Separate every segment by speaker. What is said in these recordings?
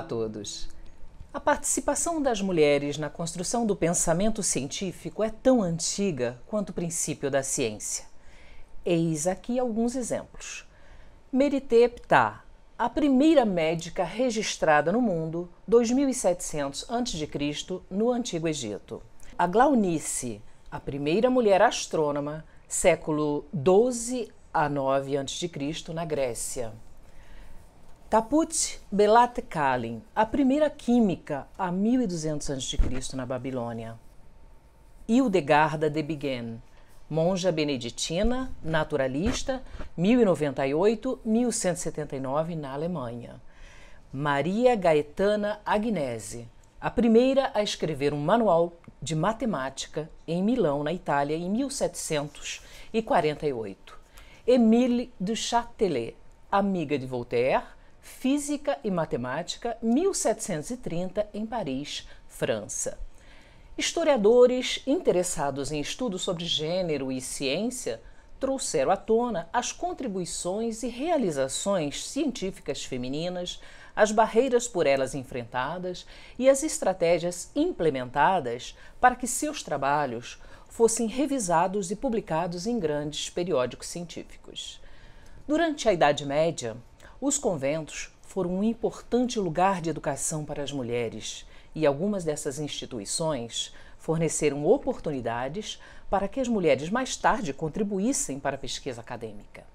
Speaker 1: todos! A participação das mulheres na construção do pensamento científico é tão antiga quanto o princípio da ciência. Eis aqui alguns exemplos. Merité Ptah, a primeira médica registrada no mundo, 2700 a.C., no Antigo Egito. A Glaunice, a primeira mulher astrônoma, século XII a IX a.C., na Grécia. Taput Belat Kalin, a primeira química, a 1200 a.C., na Babilônia. Hildegarda de Bingen, monja beneditina, naturalista, 1098-1179, na Alemanha. Maria Gaetana Agnesi, a primeira a escrever um manual de matemática em Milão, na Itália, em 1748. Émile du Châtelet, amiga de Voltaire, física e matemática, 1730, em Paris, França. Historiadores interessados em estudos sobre gênero e ciência trouxeram à tona as contribuições e realizações científicas femininas, as barreiras por elas enfrentadas e as estratégias implementadas para que seus trabalhos fossem revisados e publicados em grandes periódicos científicos. Durante a Idade Média, os conventos foram um importante lugar de educação para as mulheres e algumas dessas instituições forneceram oportunidades para que as mulheres mais tarde contribuíssem para a pesquisa acadêmica.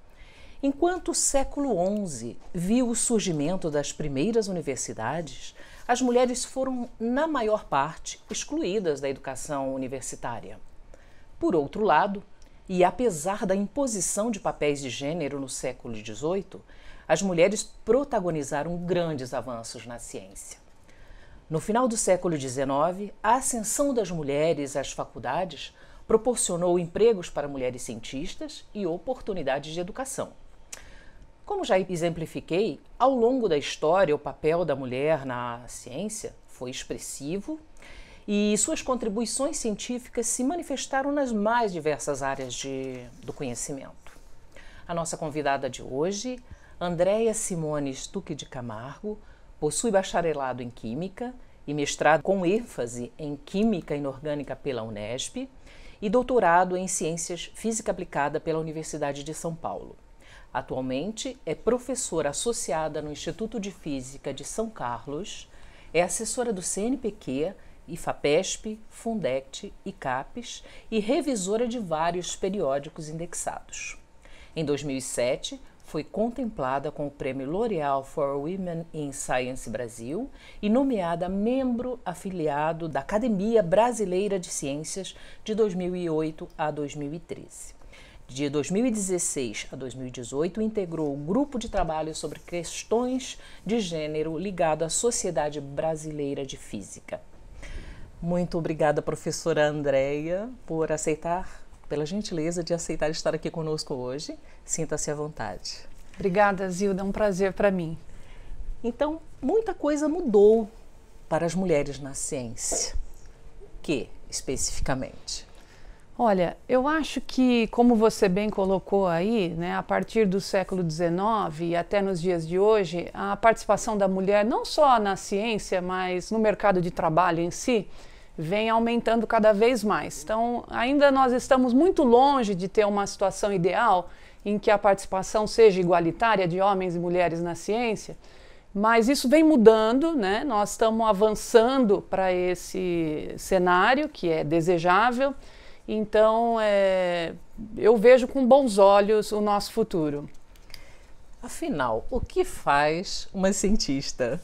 Speaker 1: Enquanto o século XI viu o surgimento das primeiras universidades, as mulheres foram, na maior parte, excluídas da educação universitária. Por outro lado, e apesar da imposição de papéis de gênero no século XVIII, as mulheres protagonizaram grandes avanços na ciência. No final do século XIX, a ascensão das mulheres às faculdades proporcionou empregos para mulheres cientistas e oportunidades de educação. Como já exemplifiquei, ao longo da história, o papel da mulher na ciência foi expressivo e suas contribuições científicas se manifestaram nas mais diversas áreas do conhecimento. A nossa convidada de hoje, Andréia Simone Stucchi de Camargo, possui bacharelado em Química e mestrado com ênfase em Química Inorgânica pela Unesp e doutorado em Ciências Física Aplicada pela Universidade de São Paulo. Atualmente é professora associada no Instituto de Física de São Carlos, é assessora do CNPq, IFAPESP, Fundect e CAPES e revisora de vários periódicos indexados. Em 2007, foi contemplada com o Prêmio L'Oréal for Women in Science Brasil e nomeada membro afiliado da Academia Brasileira de Ciências de 2008 a 2013. De 2016 a 2018, integrou o grupo de trabalho sobre questões de gênero ligado à Sociedade Brasileira de Física. Muito obrigada, professora Andréia, pela gentileza de aceitar estar aqui conosco hoje. Sinta-se à vontade.
Speaker 2: Obrigada, Zilda. É um prazer para mim.
Speaker 1: Então, muita coisa mudou para as mulheres na ciência. O que, especificamente?
Speaker 2: Olha, eu acho que, como você bem colocou aí, né, a partir do século XIX e até nos dias de hoje, a participação da mulher, não só na ciência, mas no mercado de trabalho em si, vem aumentando cada vez mais. Então, ainda nós estamos muito longe de ter uma situação ideal em que a participação seja igualitária de homens e mulheres na ciência, mas isso vem mudando, né? Nós estamos avançando para esse cenário que é desejável. Então, eu vejo com bons olhos o nosso futuro.
Speaker 1: Afinal, o que faz uma cientista?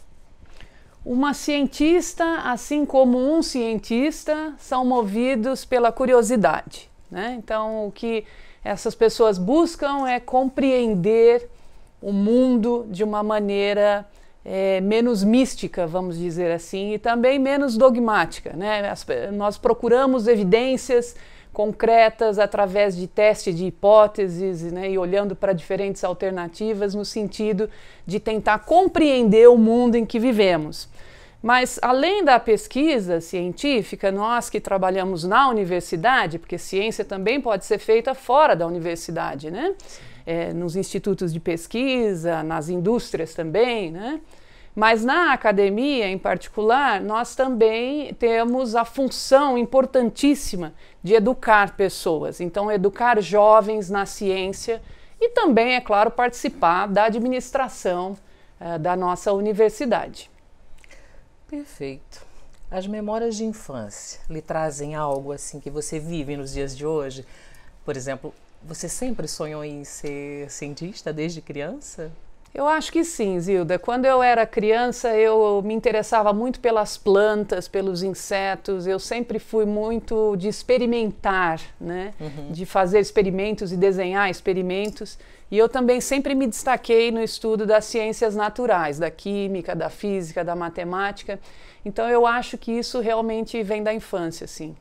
Speaker 2: Uma cientista, assim como um cientista, são movidos pela curiosidade, né? Então, o que essas pessoas buscam é compreender o mundo de uma maneira menos mística, vamos dizer assim, e também menos dogmática, né? Nós procuramos evidências concretas através de teste de hipóteses, né, e olhando para diferentes alternativas no sentido de tentar compreender o mundo em que vivemos. Mas, além da pesquisa científica, nós que trabalhamos na universidade, porque ciência também pode ser feita fora da universidade, né? Nos institutos de pesquisa, nas indústrias também, né? Mas na academia, em particular, nós também temos a função importantíssima de educar pessoas. Então, educar jovens na ciência e também, é claro, participar da administração da nossa universidade.
Speaker 1: Perfeito. As memórias de infância lhe trazem algo assim que você vive nos dias de hoje? Por exemplo, você sempre sonhou em ser cientista desde criança?
Speaker 2: Eu acho que sim, Zilda. Quando eu era criança, eu me interessava muito pelas plantas, pelos insetos. Eu sempre fui muito de experimentar, né? De fazer experimentos e desenhar experimentos. E eu também sempre me destaquei no estudo das ciências naturais, da química, da física, da matemática. Então eu acho que isso realmente vem da infância, sim.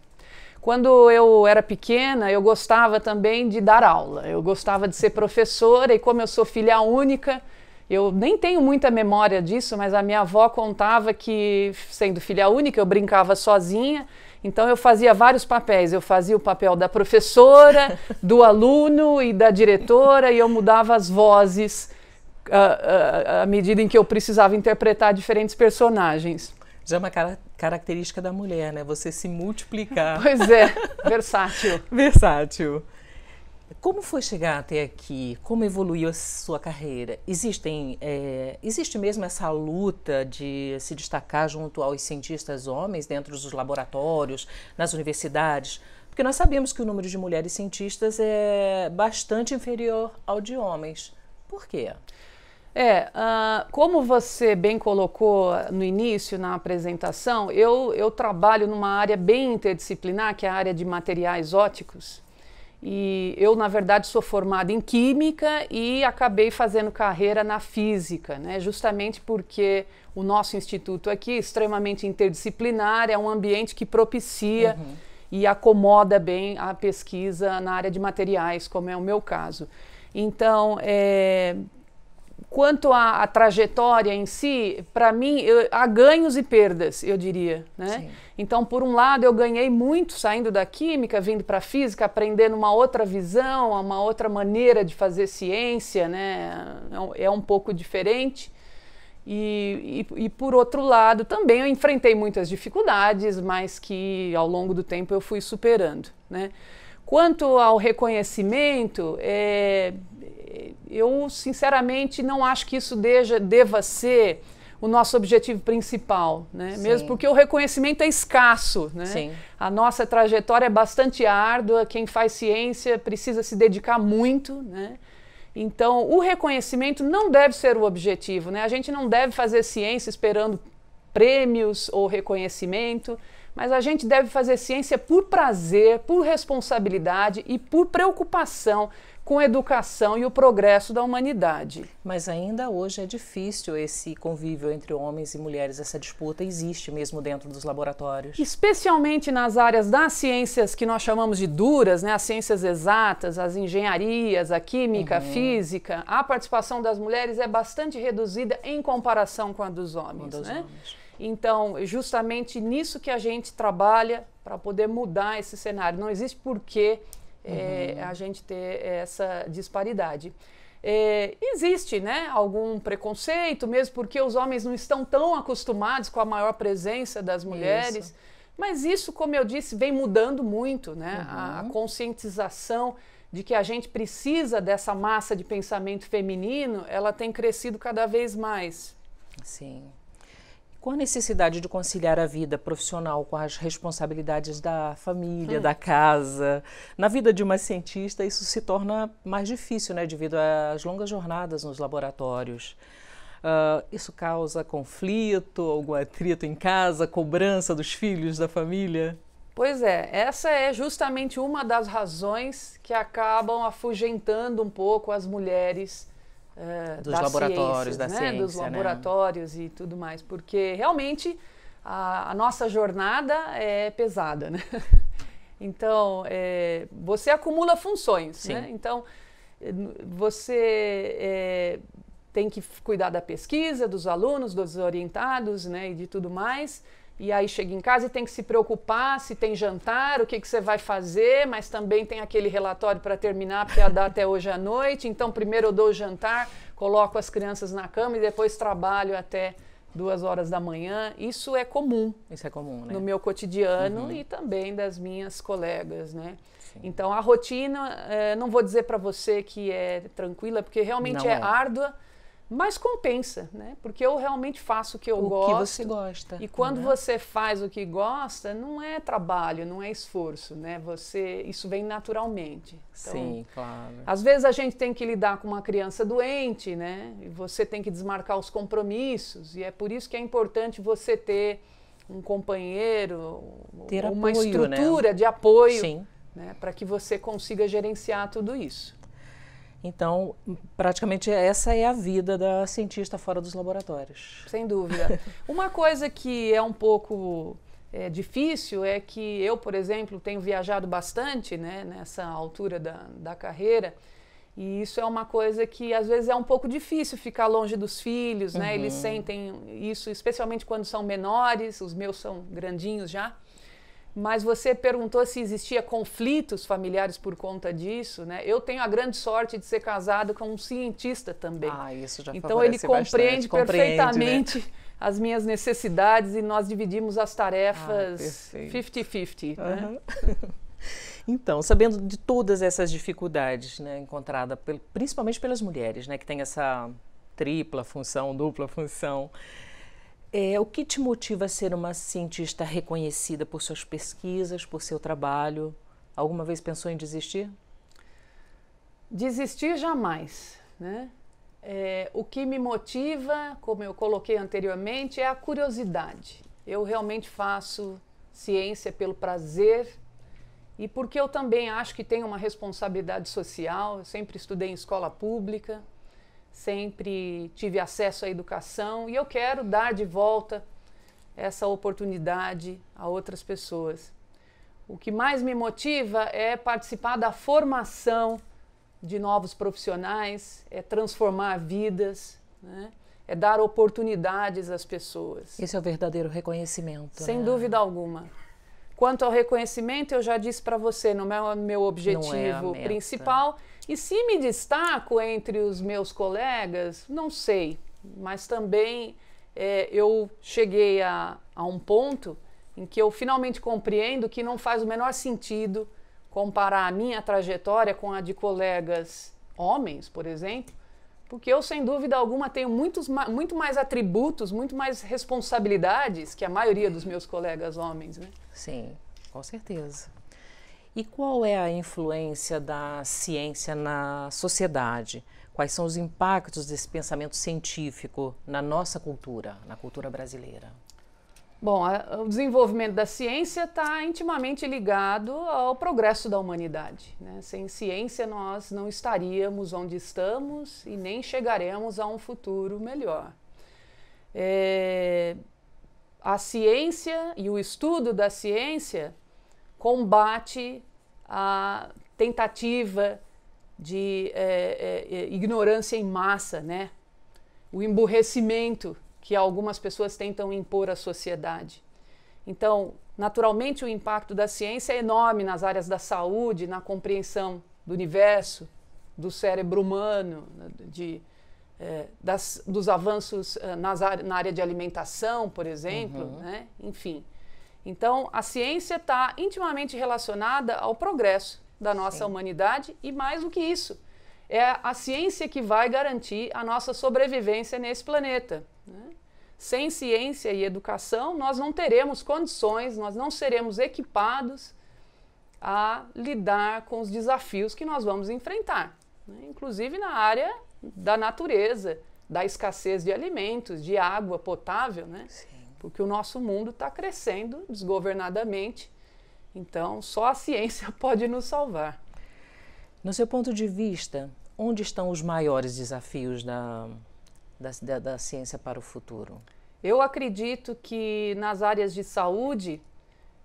Speaker 2: Quando eu era pequena, eu gostava também de dar aula. Eu gostava de ser professora e como eu sou filha única, eu nem tenho muita memória disso, mas a minha avó contava que, sendo filha única, eu brincava sozinha, então eu fazia vários papéis. Eu fazia o papel da professora, do aluno e da diretora, e eu mudava as vozes à medida em que eu precisava interpretar diferentes personagens.
Speaker 1: Já é uma característica da mulher, né? Você se multiplicar.
Speaker 2: Pois é, versátil.
Speaker 1: Versátil. Como foi chegar até aqui? Como evoluiu a sua carreira? Existe mesmo essa luta de se destacar junto aos cientistas homens dentro dos laboratórios, nas universidades? Porque nós sabemos que o número de mulheres cientistas é bastante inferior ao de homens. Por quê?
Speaker 2: Como você bem colocou no início, na apresentação, eu trabalho numa área bem interdisciplinar, que é a área de materiais ópticos. E eu, na verdade, sou formada em Química e acabei fazendo carreira na Física, né? Justamente porque o nosso instituto aqui é extremamente interdisciplinar, é um ambiente que propicia e acomoda bem a pesquisa na área de materiais, como é o meu caso. Então, quanto à trajetória em si, para mim, há ganhos e perdas, eu diria, né?
Speaker 1: Sim.
Speaker 2: Então, por um lado, eu ganhei muito saindo da Química, vindo para a Física, aprendendo uma outra visão, uma outra maneira de fazer ciência, né? É um pouco diferente. E por outro lado, também eu enfrentei muitas dificuldades, mas que ao longo do tempo eu fui superando, né? Quanto ao reconhecimento, eu sinceramente não acho que isso deva ser o nosso objetivo principal, né? Mesmo porque o reconhecimento é escasso, né?
Speaker 1: Sim.
Speaker 2: A nossa trajetória é bastante árdua, quem faz ciência precisa se dedicar muito, né? Então, o reconhecimento não deve ser o objetivo, né? A gente não deve fazer ciência esperando prêmios ou reconhecimento, mas a gente deve fazer ciência por prazer, por responsabilidade e por preocupação com a educação e o progresso da humanidade.
Speaker 1: Mas ainda hoje é difícil esse convívio entre homens e mulheres, essa disputa existe mesmo dentro dos laboratórios.
Speaker 2: Especialmente nas áreas das ciências que nós chamamos de duras, né? As ciências exatas, as engenharias, a química, a física, a participação das mulheres é bastante reduzida em comparação com a dos homens, né? Então, justamente nisso que a gente trabalha para poder mudar esse cenário. Não existe porquê a gente ter essa disparidade. Existe, né, algum preconceito, mesmo porque os homens não estão tão acostumados com a maior presença das mulheres, mas isso, como eu disse, vem mudando muito, né? A conscientização de que a gente precisa dessa massa de pensamento feminino, ela tem crescido cada vez mais.
Speaker 1: Sim. Com a necessidade de conciliar a vida profissional com as responsabilidades da família, da casa, na vida de uma cientista isso se torna mais difícil, né, devido às longas jornadas nos laboratórios. Isso causa conflito, algum atrito em casa, cobrança dos filhos, da família?
Speaker 2: Pois é, essa é justamente uma das razões que acabam afugentando um pouco as mulheres
Speaker 1: dos laboratórios, da ciência,
Speaker 2: dos laboratórios, né? E tudo mais, porque realmente a nossa jornada é pesada, né? Então, você acumula funções, né? Então, você tem que cuidar da pesquisa, dos alunos, dos orientados, né? E de tudo mais. E aí chega em casa e tem que se preocupar se tem jantar, o que você vai fazer, mas também tem aquele relatório para terminar, porque ia dar até hoje à noite. Então, primeiro eu dou o jantar, coloco as crianças na cama e depois trabalho até 2 horas da manhã. Isso é comum.
Speaker 1: Isso é comum, né?
Speaker 2: No meu cotidiano e também das minhas colegas, né?
Speaker 1: Sim.
Speaker 2: Então, a rotina, não vou dizer para você que é tranquila, porque realmente
Speaker 1: Não
Speaker 2: é árdua, mas compensa, né? Porque eu realmente faço o que eu gosto.
Speaker 1: O que você gosta.
Speaker 2: E quando você faz o que gosta, não é trabalho, não é esforço, né? Isso vem naturalmente. Então,
Speaker 1: sim, claro.
Speaker 2: Às vezes a gente tem que lidar com uma criança doente, né? E você tem que desmarcar os compromissos. E é por isso que é importante você ter um companheiro,
Speaker 1: ter
Speaker 2: uma
Speaker 1: apoio,
Speaker 2: estrutura,
Speaker 1: né?
Speaker 2: de apoio,
Speaker 1: sim,
Speaker 2: né? Para que você consiga gerenciar tudo isso.
Speaker 1: Então, praticamente essa é a vida da cientista fora dos laboratórios.
Speaker 2: Sem dúvida. Uma coisa que é um pouco difícil é que eu, por exemplo, tenho viajado bastante, né, nessa altura da carreira, e isso é uma coisa que às vezes é um pouco difícil ficar longe dos filhos, né? Eles sentem isso, especialmente quando são menores, os meus são grandinhos já. Mas você perguntou se existia conflitos familiares por conta disso, né? Eu tenho a grande sorte de ser casado com um cientista também.
Speaker 1: Ah, isso já
Speaker 2: então ele compreende perfeitamente,
Speaker 1: né?
Speaker 2: As minhas necessidades e nós dividimos as tarefas 50-50. Né?
Speaker 1: Então, sabendo de todas essas dificuldades, né, encontradas principalmente pelas mulheres, né, que tem essa tripla função, dupla função, o que te motiva a ser uma cientista reconhecida por suas pesquisas, por seu trabalho? Alguma vez pensou em desistir?
Speaker 2: Desistir jamais, né? O que me motiva, como eu coloquei anteriormente, é a curiosidade. Eu realmente faço ciência pelo prazer e porque eu também acho que tenho uma responsabilidade social. Eu sempre estudei em escola pública, sempre tive acesso à educação e eu quero dar de volta essa oportunidade a outras pessoas. O que mais me motiva é participar da formação de novos profissionais, é transformar vidas, né? É dar oportunidades às pessoas.
Speaker 1: Esse é o verdadeiro reconhecimento.
Speaker 2: Sem
Speaker 1: né?
Speaker 2: dúvida alguma. Quanto ao reconhecimento, eu já disse para você, não é o meu objetivo principal. E se me destaco entre os meus colegas, não sei. Mas também eu cheguei a um ponto em que eu finalmente compreendo que não faz o menor sentido comparar a minha trajetória com a de colegas homens, por exemplo, porque eu, sem dúvida alguma, tenho muito mais atributos, muito mais responsabilidades que a maioria dos meus colegas homens, né?
Speaker 1: Sim, com certeza. E qual é a influência da ciência na sociedade? Quais são os impactos desse pensamento científico na nossa cultura, na cultura brasileira?
Speaker 2: Bom, o desenvolvimento da ciência está intimamente ligado ao progresso da humanidade, né? Sem ciência nós não estaríamos onde estamos e nem chegaremos a um futuro melhor. A ciência e o estudo da ciência combate a tentativa de ignorância em massa, né? O emburrecimento que algumas pessoas tentam impor à sociedade. Então, naturalmente, o impacto da ciência é enorme nas áreas da saúde, na compreensão do universo, do cérebro humano, dos avanços na área de alimentação, por exemplo, né? Enfim. Então, a ciência está intimamente relacionada ao progresso da nossa humanidade e, mais do que isso, é a ciência que vai garantir a nossa sobrevivência nesse planeta, né? Sem ciência e educação, nós não teremos condições, nós não seremos equipados a lidar com os desafios que nós vamos enfrentar, né? Inclusive na área da natureza, da escassez de alimentos, de água potável, né?
Speaker 1: Sim.
Speaker 2: Porque o nosso mundo está crescendo desgovernadamente, então só a ciência pode nos salvar.
Speaker 1: No seu ponto de vista, onde estão os maiores desafios da ciência para o futuro?
Speaker 2: Eu acredito que nas áreas de saúde,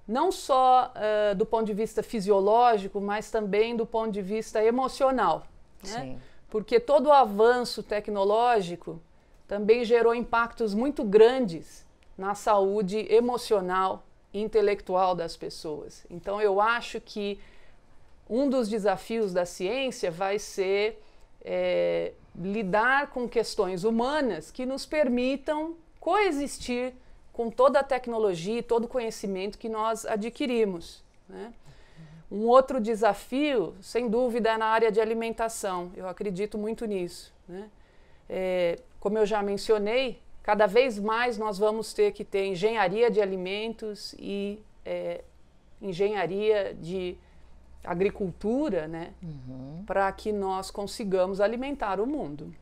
Speaker 2: não só do ponto de vista fisiológico, mas também do ponto de vista emocional, né?
Speaker 1: Sim.
Speaker 2: Porque todo o avanço tecnológico também gerou impactos muito grandes na saúde emocional e intelectual das pessoas. Então eu acho que um dos desafios da ciência vai ser lidar com questões humanas que nos permitam coexistir com toda a tecnologia e todo o conhecimento que nós adquirimos, né? Um outro desafio, sem dúvida, é na área de alimentação. Eu acredito muito nisso, né? Como eu já mencionei, cada vez mais nós vamos ter que ter engenharia de alimentos e engenharia de agricultura, né? Para que nós consigamos alimentar o mundo.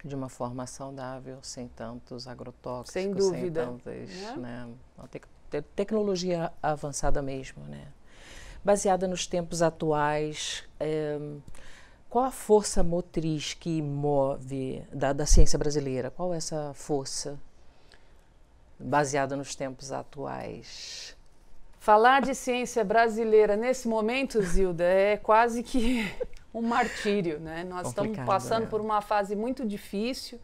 Speaker 1: De uma forma saudável, sem tantos agrotóxicos,
Speaker 2: sem dúvida,
Speaker 1: sem tantas, né? Tecnologia avançada mesmo, né? Baseada nos tempos atuais, qual a força motriz que move da ciência brasileira? Qual é essa força baseada nos tempos atuais?
Speaker 2: Falar de ciência brasileira nesse momento, Zilda, é quase que um martírio, né? Nós estamos passando por uma fase muito difícil.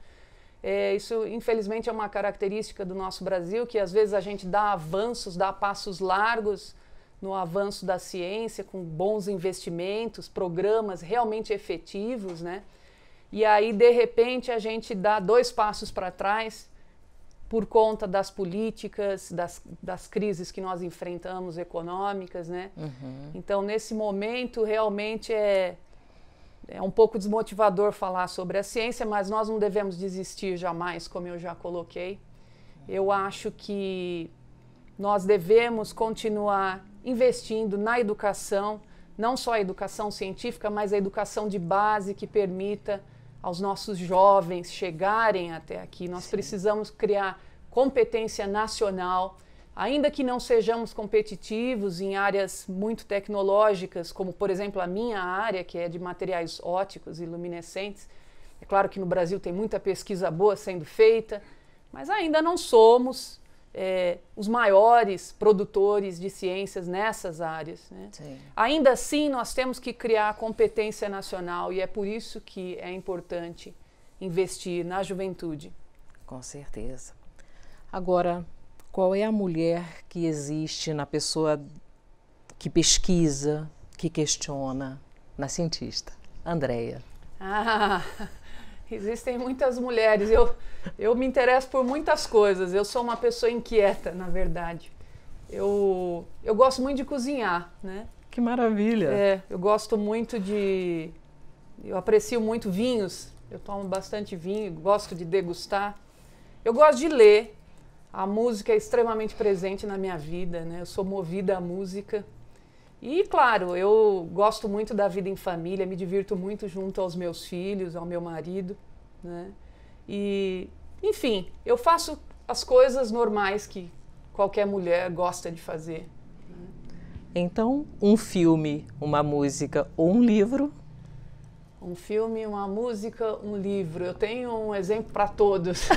Speaker 2: Isso, infelizmente, é uma característica do nosso Brasil, que às vezes a gente dá avanços, dá passos largos no avanço da ciência, com bons investimentos, programas realmente efetivos, né? E aí, de repente, a gente dá 2 passos para trás por conta das políticas, das crises que nós enfrentamos econômicas, né? Então, nesse momento, realmente é um pouco desmotivador falar sobre a ciência, mas nós não devemos desistir jamais, como eu já coloquei. Eu acho que nós devemos continuar investindo na educação, não só a educação científica, mas a educação de base que permita aos nossos jovens chegarem até aqui. Nós precisamos criar competência nacional, ainda que não sejamos competitivos em áreas muito tecnológicas, como, por exemplo, a minha área, que é de materiais ópticos e luminescentes. É claro que no Brasil tem muita pesquisa boa sendo feita, mas ainda não somos os maiores produtores de ciências nessas áreas, né? Ainda assim, nós temos que criar competência nacional e é por isso que é importante investir na juventude.
Speaker 1: Com certeza. Agora, qual é a mulher que existe na pessoa que pesquisa, que questiona, na cientista? Andréia.
Speaker 2: Existem muitas mulheres. Eu me interesso por muitas coisas. Eu sou uma pessoa inquieta, na verdade. Eu gosto muito de cozinhar, né?
Speaker 1: Que maravilha!
Speaker 2: Eu gosto muito de... Eu aprecio muito vinhos. Eu tomo bastante vinho, gosto de degustar. Eu gosto de ler. A música é extremamente presente na minha vida, né? Eu sou movida à música. E, claro, eu gosto muito da vida em família, me divirto muito junto aos meus filhos, ao meu marido, né? E, enfim, eu faço as coisas normais que qualquer mulher gosta de fazer. Né?
Speaker 1: Então, um filme, uma música ou um livro?
Speaker 2: Um filme, uma música, um livro. Eu tenho um exemplo para todos.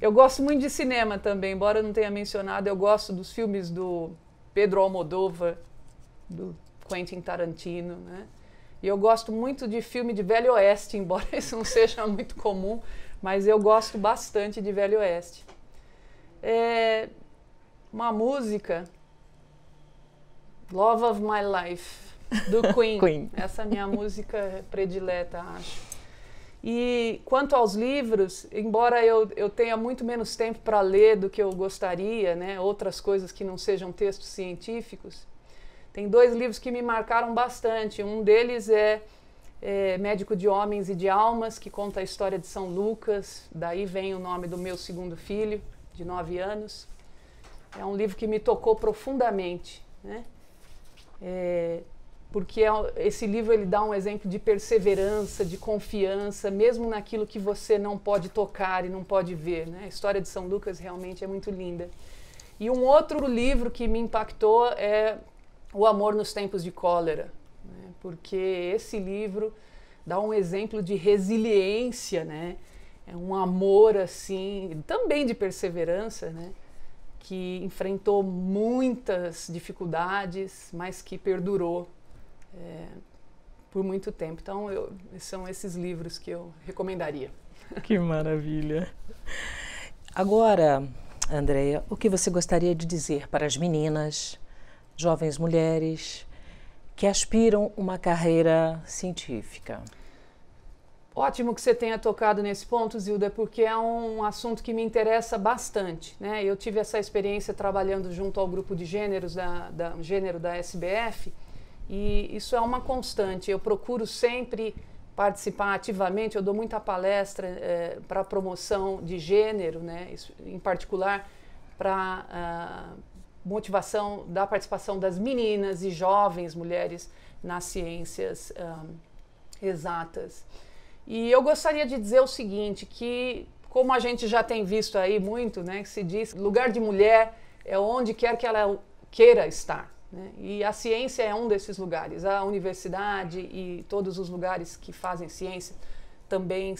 Speaker 2: Eu gosto muito de cinema também, embora eu não tenha mencionado, eu gosto dos filmes do Pedro Almodóvar, do Quentin Tarantino, né? E eu gosto muito de filme de Velho Oeste, embora isso não seja muito comum, mas eu gosto bastante de Velho Oeste. Uma música, Love of My Life, do Queen. Essa é a minha música predileta, acho. E quanto aos livros, embora eu tenha muito menos tempo para ler do que eu gostaria, né, outras coisas que não sejam textos científicos, tem 2 livros que me marcaram bastante. Um deles é Médico de Homens e de Almas, que conta a história de São Lucas, daí vem o nome do meu 2º filho, de 9 anos. É um livro que me tocou profundamente, né? Porque esse livro ele dá um exemplo de perseverança, de confiança, mesmo naquilo que você não pode tocar e não pode ver, né? A história de São Lucas realmente é muito linda. E um outro livro que me impactou é O Amor nos Tempos de Cólera, né? Porque esse livro dá um exemplo de resiliência, né? É um amor assim, também de perseverança, né? Que enfrentou muitas dificuldades, mas que perdurou por muito tempo. Então, são esses livros que eu recomendaria.
Speaker 1: Que maravilha! Agora, Andréia, o que você gostaria de dizer para as meninas, jovens mulheres, que aspiram uma carreira científica?
Speaker 2: Ótimo que você tenha tocado nesse ponto, Zilda, porque é um assunto que me interessa bastante, né? Eu tive essa experiência trabalhando junto ao grupo de gêneros gênero da SBF, e isso é uma constante. Eu procuro sempre participar ativamente, eu dou muita palestra para promoção de gênero, né? Isso, em particular para motivação da participação das meninas e jovens mulheres nas ciências exatas. E eu gostaria de dizer o seguinte, que como a gente já tem visto aí muito, né, que se diz, lugar de mulher é onde quer que ela queira estar, né? E a ciência é um desses lugares. A universidade e todos os lugares que fazem ciência também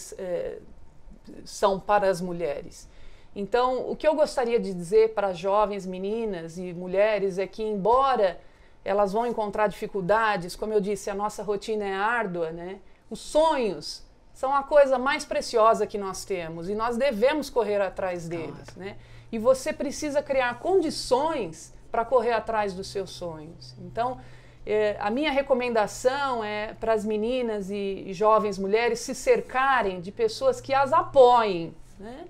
Speaker 2: são para as mulheres. Então, o que eu gostaria de dizer para jovens meninas e mulheres é que, embora elas vão encontrar dificuldades, como eu disse, a nossa rotina é árdua, né? Os sonhos são a coisa mais preciosa que nós temos e nós devemos correr atrás deles, né? E você precisa criar condições para correr atrás dos seus sonhos. Então, a minha recomendação é para as meninas e jovens mulheres se cercarem de pessoas que as apoiem, né?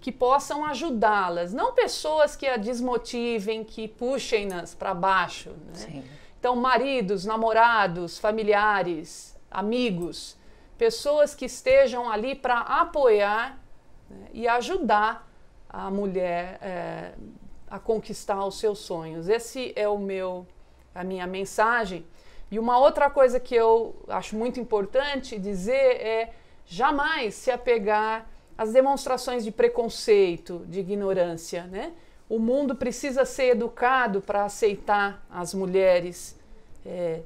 Speaker 2: Que possam ajudá-las, não pessoas que a desmotivem, que puxem-nas para baixo, né? Sim. Então, maridos, namorados, familiares, amigos, pessoas que estejam ali para apoiar, né, e ajudar a mulher a conquistar os seus sonhos. Esse é a minha mensagem. E uma outra coisa que eu acho muito importante dizer é jamais se apegar às demonstrações de preconceito, de ignorância, né? O mundo precisa ser educado para aceitar as mulheres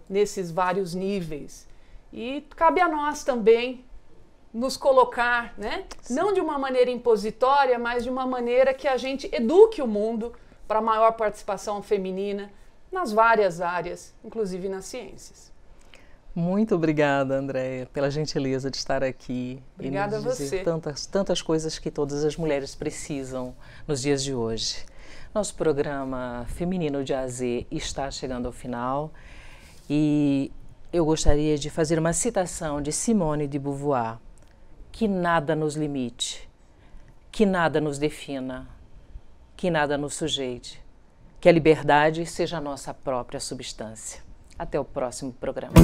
Speaker 2: nesses vários níveis. E cabe a nós também nos colocar, né? Não de uma maneira impositória, mas de uma maneira que a gente eduque o mundo para maior participação feminina nas várias áreas, inclusive nas ciências.
Speaker 1: Muito obrigada, Andréia, pela gentileza de estar aqui.
Speaker 2: Obrigada
Speaker 1: e nos dizer tantas coisas que todas as mulheres precisam nos dias de hoje. Nosso programa Feminino de A a Z está chegando ao final e eu gostaria de fazer uma citação de Simone de Beauvoir: que nada nos limite, que nada nos defina, que nada nos sujeite, que a liberdade seja a nossa própria substância. Até o próximo programa.